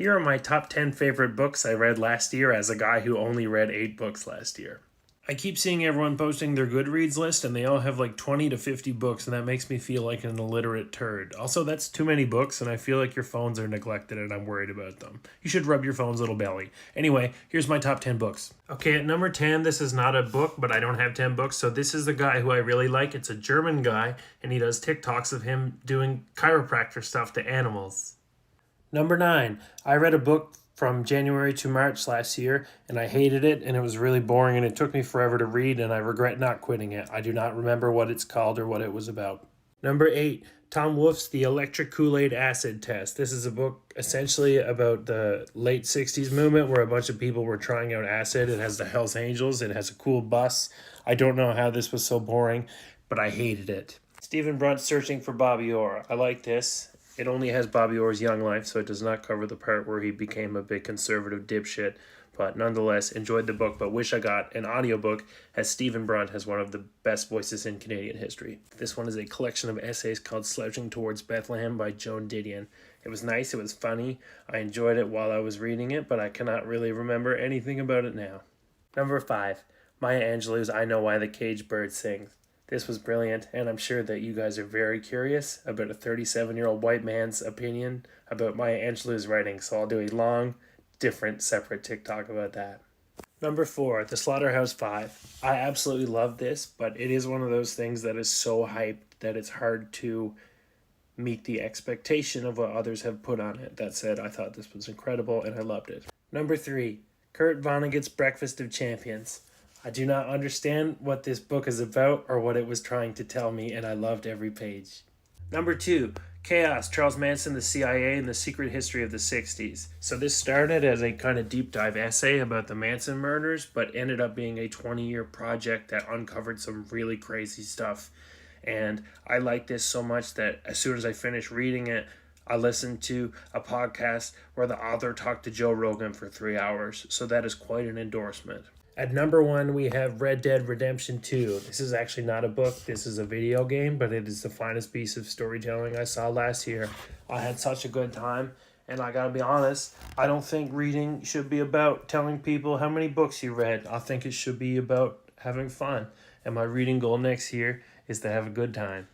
Here are my top 10 favorite books I read last year as a guy who only read 8 books last year. I keep seeing everyone posting their Goodreads list, and they all have like 20 to 50 books, and that makes me feel like an illiterate turd. Also, that's too many books, and I feel like your phones are neglected, and I'm worried about them. You should rub your phone's little belly. Anyway, here's my top 10 books. Okay, at number 10, this is not a book, but I don't have 10 books, so this is the guy who I really like. It's a German guy, and he does TikToks of him doing chiropractor stuff to animals. Number 9, I read a book from January to March last year, and I hated it, and it was really boring, and it took me forever to read, and I regret not quitting it. I do not remember what it's called or what it was about. Number 8, Tom Wolfe's The Electric Kool-Aid Acid Test. This is a book essentially about the late 60s movement where a bunch of people were trying out acid. It has the Hells Angels. It has a cool bus. I don't know how this was so boring, but I hated it. Stephen Brunt's Searching for Bobby Orr. I like this. It only has Bobby Orr's young life, so it does not cover the part where he became a big conservative dipshit. But nonetheless, enjoyed the book, but wish I got an audiobook, as Stephen Brunt has one of the best voices in Canadian history. This one is a collection of essays called Slouching Towards Bethlehem by Joan Didion. It was nice, it was funny, I enjoyed it while I was reading it, but I cannot really remember anything about it now. Number 5, Maya Angelou's I Know Why the Caged Bird Sings. This was brilliant, and I'm sure that you guys are very curious about a 37-year-old white man's opinion about Maya Angelou's writing, so I'll do a long, different, separate TikTok about that. Number 4, The Slaughterhouse-Five. I absolutely love this, but it is one of those things that is so hyped that it's hard to meet the expectation of what others have put on it. That said, I thought this was incredible, and I loved it. Number 3, Kurt Vonnegut's Breakfast of Champions. I do not understand what this book is about or what it was trying to tell me, and I loved every page. Number 2, Chaos, Charles Manson, the CIA, and the Secret History of the 60s. So this started as a kind of deep dive essay about the Manson murders, but ended up being a 20-year project that uncovered some really crazy stuff. And I liked this so much that as soon as I finished reading it, I listened to a podcast where the author talked to Joe Rogan for 3 hours. So that is quite an endorsement. At number 1, we have Red Dead Redemption 2. This is actually not a book, this is a video game, but it is the finest piece of storytelling I saw last year. I had such a good time, and I gotta be honest, I don't think reading should be about telling people how many books you read. I think it should be about having fun, and my reading goal next year is to have a good time.